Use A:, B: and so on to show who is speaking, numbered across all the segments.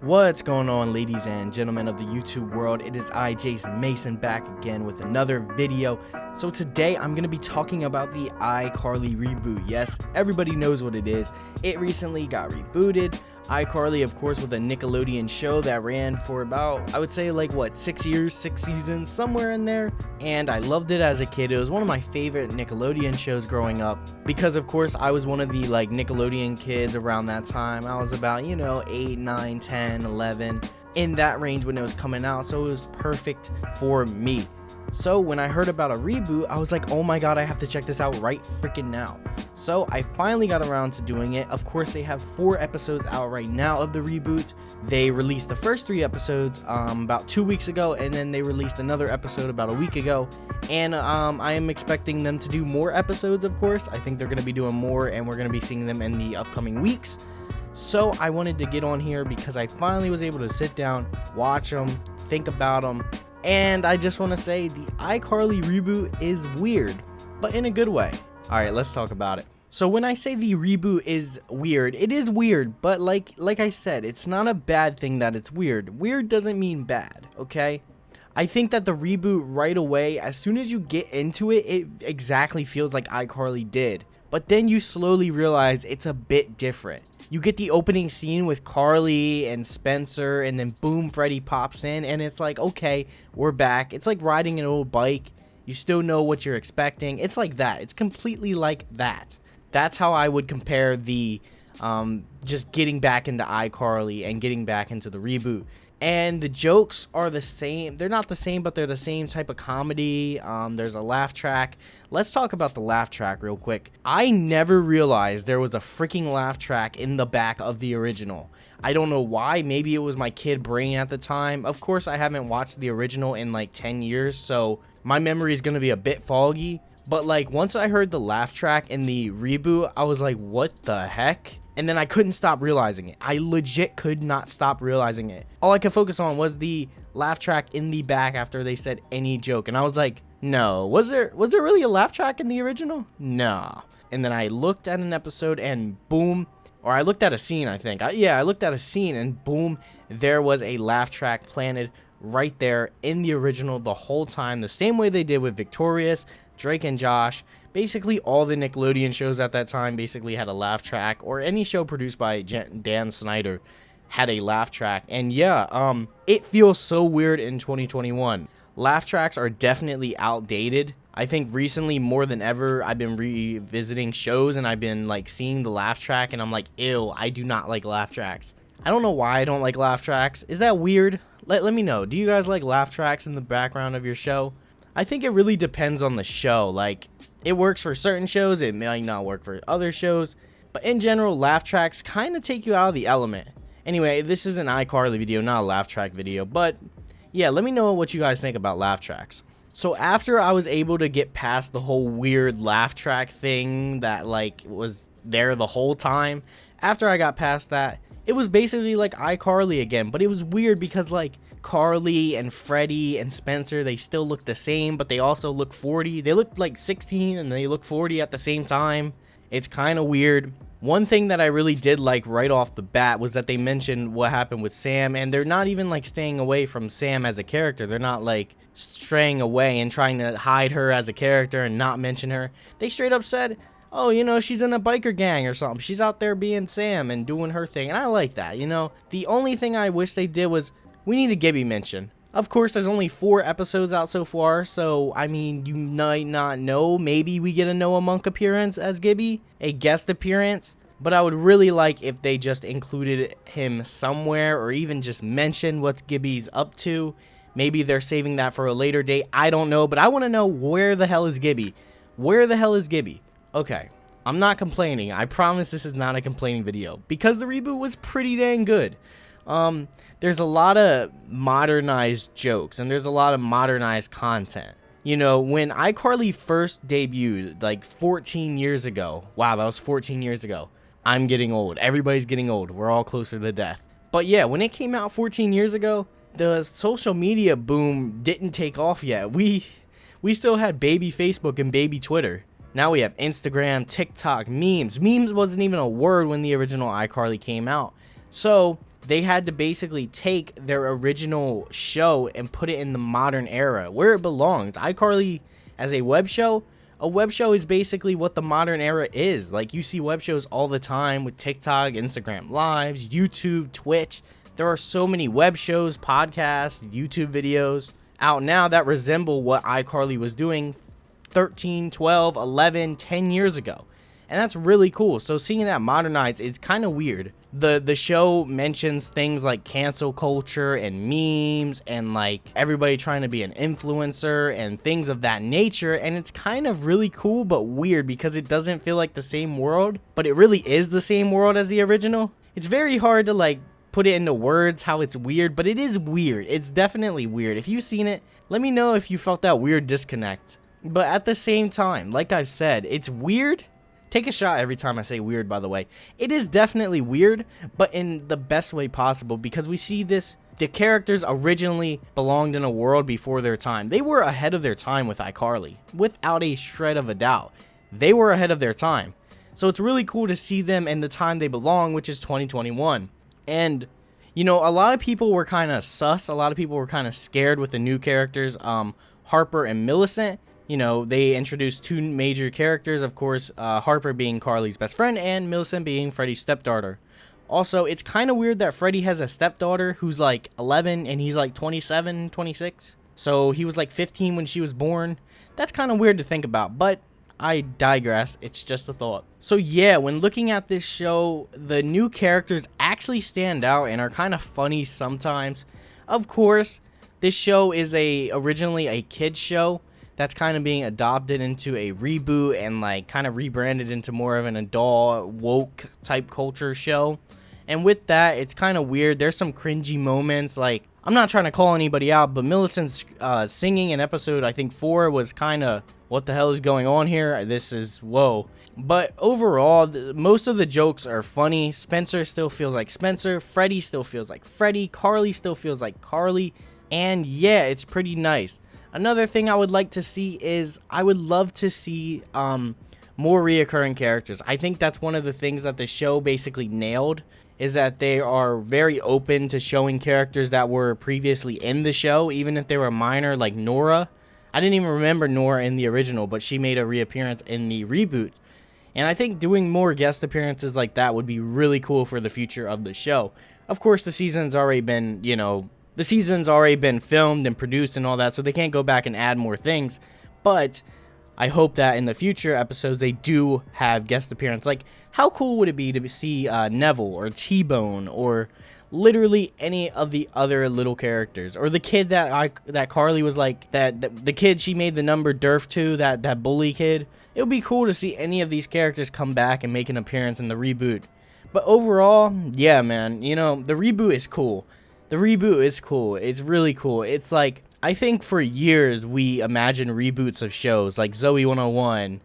A: What's going on, ladies and gentlemen of the YouTube world? It is I, Jason Mason, back again with another video. So today I'm going to be talking about the iCarly reboot. Yes, everybody knows what it is. It recently got rebooted. iCarly, of course, with a Nickelodeon show that ran for about, I would say, like, what, 6 years, 6 seasons, somewhere in there. And I loved it as a kid. It was one of my favorite Nickelodeon shows growing up because, of course, I was one of the, like, Nickelodeon kids around that time. I was about, 8, 9, 10, 11, in that range when it was coming out. So it was perfect for me. So when I heard about a reboot, I was like, oh my god, I have to check this out right freaking now. So I finally got around to doing it. Of course, they have 4 episodes out right now of the reboot. They released the first 3 episodes about 2 weeks ago, and then they released another episode about a week ago. And I am expecting them to do more episodes, of course. I think they're going to be doing more, and we're going to be seeing them in the upcoming weeks. So I wanted to get on here because I finally was able to sit down, watch them, think about them. And I just want to say the iCarly reboot is weird, but in a good way. Alright, let's talk about it. So when I say the reboot is weird, it is weird, but like I said, it's not a bad thing that it's weird. Weird doesn't mean bad, okay? I think that the reboot right away, as soon as you get into it, it exactly feels like iCarly did. But then you slowly realize it's a bit different. You get the opening scene with Carly and Spencer, and then boom, Freddy pops in, and it's like, okay, we're back. It's like riding an old bike. You still know what you're expecting. It's like that. It's completely like that. That's how I would compare the just getting back into iCarly and getting back into the reboot. And the jokes are the same. They're not the same, but they're the same type of comedy. There's a laugh track. Let's talk about the laugh track real quick. I never realized there was a freaking laugh track in the back of the original. I don't know why. Maybe it was my kid brain at the time. Of course, I haven't watched the original in like 10 years, so my memory is going to be a bit foggy. But like once I heard the laugh track in the reboot, I was like, what the heck? And then I couldn't stop realizing it. I legit could not stop realizing it. All I could focus on was the laugh track in the back after they said any joke. And I was like, no, was there really a laugh track in the original? No. And then I looked at an episode and boom, or I looked at a scene, I think. I looked at a scene and boom, there was a laugh track planted right there in the original the whole time. The same way they did with Victorious, Drake and Josh. Basically all the Nickelodeon shows at that time basically had a laugh track, or any show produced by Dan Snyder had a laugh track. And yeah, it feels so weird in 2021. Laugh tracks are definitely outdated. I think recently more than ever I've been revisiting shows and I've been like seeing the laugh track and I'm like, ew, I do not like laugh tracks. I don't know why I don't like laugh tracks. Is that weird? Let me know. Do you guys like laugh tracks in the background of your show? I think it really depends on the show. Like, it works for certain shows, it might not work for other shows, but in general, laugh tracks kind of take you out of the element. Anyway, this is an iCarly video, not a laugh track video, but yeah, let me know what you guys think about laugh tracks. So after I was able to get past the whole weird laugh track thing that like was there the whole time, after I got past that, it was basically like iCarly again, but it was weird because like Carly and Freddy and Spencer, they still look the same, but they also look 40. They look like 16 and they look 40 at the same time. It's kind of weird. One thing that I really did like right off the bat was that they mentioned what happened with Sam, and they're not even like staying away from Sam as a character. They're not like straying away and trying to hide her as a character and not mention her. They straight up said, oh, she's in a biker gang or something. She's out there being Sam and doing her thing. And I like that, The only thing I wish they did was, we need a Gibby mention. Of course, there's only 4 episodes out so far, so, I mean, you might not know. Maybe we get a Noah Monk appearance as Gibby, a guest appearance. But I would really like if they just included him somewhere, or even just mention what Gibby's up to. Maybe they're saving that for a later date. I don't know, but I want to know, where the hell is Gibby? Where the hell is Gibby? Okay, I'm not complaining. I promise this is not a complaining video, because the reboot was pretty dang good. There's a lot of modernized jokes, and there's a lot of modernized content. When iCarly first debuted, like 14 years ago, wow, that was 14 years ago. I'm getting old. Everybody's getting old. We're all closer to death. But yeah, when it came out 14 years ago, the social media boom didn't take off yet. We still had baby Facebook and baby Twitter. Now we have Instagram, TikTok, memes. Memes wasn't even a word when the original iCarly came out. So they had to basically take their original show and put it in the modern era where it belongs. iCarly as a web show is basically what the modern era is. Like, you see web shows all the time with TikTok, Instagram Lives, YouTube, Twitch. There are so many web shows, podcasts, YouTube videos out now that resemble what iCarly was doing 13, 12, 11, 10 years ago. And that's really cool. So seeing that modernized, it's kind of weird. The show mentions things like cancel culture and memes and like everybody trying to be an influencer and things of that nature. And it's kind of really cool but weird because it doesn't feel like the same world, but it really is the same world as the original. It's very hard to like put it into words how it's weird, but it is weird. It's definitely weird. If you've seen it, let me know if you felt that weird disconnect. But at the same time, like I've said, it's weird. Take a shot every time I say weird, by the way. It is definitely weird, but in the best way possible, because we see this. The characters originally belonged in a world before their time. They were ahead of their time with iCarly, without a shred of a doubt. They were ahead of their time. So it's really cool to see them in the time they belong, which is 2021. And, you know, a lot of people were kind of sus. A lot of people were kind of scared with the new characters, Harper and Millicent. You know, they introduced two major characters, of course, Harper being Carly's best friend and Millicent being Freddy's stepdaughter. Also, it's kind of weird that Freddy has a stepdaughter who's like 11 and he's like 27, 26. So he was like 15 when she was born. That's kind of weird to think about, but I digress. It's just a thought. So yeah, when looking at this show, the new characters actually stand out and are kind of funny sometimes. Of course, this show is originally a kids show that's kind of being adopted into a reboot and like kind of rebranded into more of an adult woke type culture show. And with that, it's kind of weird. There's some cringy moments. Like, I'm not trying to call anybody out, but Millicent's singing in episode, I think 4, was kind of, what the hell is going on here? This is, whoa. But overall, most of the jokes are funny. Spencer still feels like Spencer. Freddy still feels like Freddy. Carly still feels like Carly. And yeah, it's pretty nice. Another thing I would like to see is I would love to see more reoccurring characters. I think that's one of the things that the show basically nailed, is that they are very open to showing characters that were previously in the show, even if they were minor, like Nora. I didn't even remember Nora in the original, but she made a reappearance in the reboot. And I think doing more guest appearances like that would be really cool for the future of the show. Of course, the season's already been, the season's already been filmed and produced and all that, so they can't go back and add more things. But I hope that in the future episodes they do have guest appearance. Like, how cool would it be to see Neville or T-Bone or literally any of the other little characters, or the kid that Carly was like, the kid she made the number Durf to, that bully kid. It would be cool to see any of these characters come back and make an appearance in the reboot. But overall, yeah, man, the reboot is cool. The reboot is cool. It's really cool. It's like, I think for years we imagined reboots of shows like Zoe 101,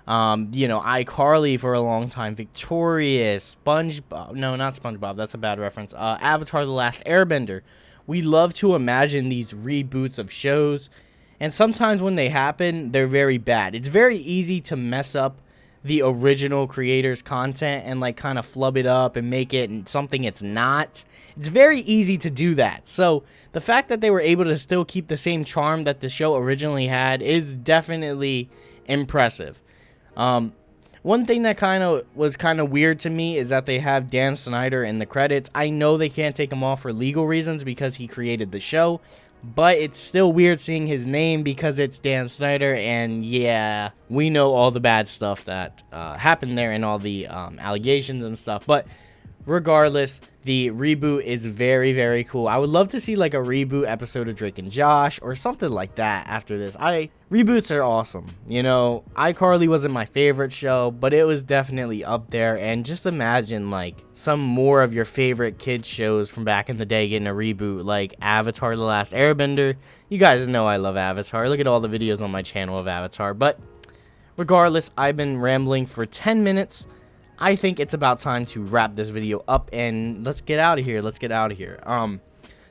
A: iCarly for a long time, Victorious, SpongeBob. No, not SpongeBob. That's a bad reference. Avatar: The Last Airbender. We love to imagine these reboots of shows, and sometimes when they happen, they're very bad. It's very easy to mess up the original creator's content and like kind of flub it up and make it something it's not. It's very easy to do that. So the fact that they were able to still keep the same charm that the show originally had is definitely impressive. One thing that was kind of weird to me is that they have Dan Snyder in the credits. I know they can't take him off for legal reasons because he created the show, but it's still weird seeing his name because it's Dan Snyder, and yeah, we know all the bad stuff that happened there and all the allegations and stuff. But regardless, the reboot is very, very cool. I would love to see like a reboot episode of Drake and Josh or something like that after this. Reboots are awesome. iCarly wasn't my favorite show, but it was definitely up there. And just imagine like some more of your favorite kids shows from back in the day getting a reboot, like Avatar: The Last Airbender. You guys know I love Avatar. Look at all the videos on my channel of Avatar. But regardless, I've been rambling for 10 minutes. I think it's about time to wrap this video up and let's get out of here.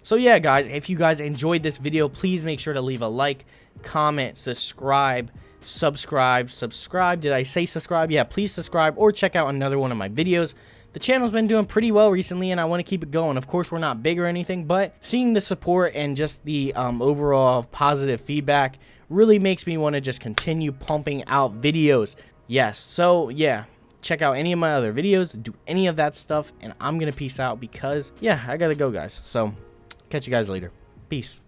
A: So yeah, guys, if you guys enjoyed this video, please make sure to leave a like, comment, subscribe. Did I say subscribe? Yeah, please subscribe or check out another one of my videos. the channel's been doing pretty well recently, and I want to keep it going. Of course, we're not big or anything, but seeing the support and just the overall positive feedback really makes me want to just continue pumping out videos. Yes, so yeah, check out any of my other videos, do any of that stuff, and I'm gonna peace out because yeah, I gotta go, guys. So catch you guys later. Peace.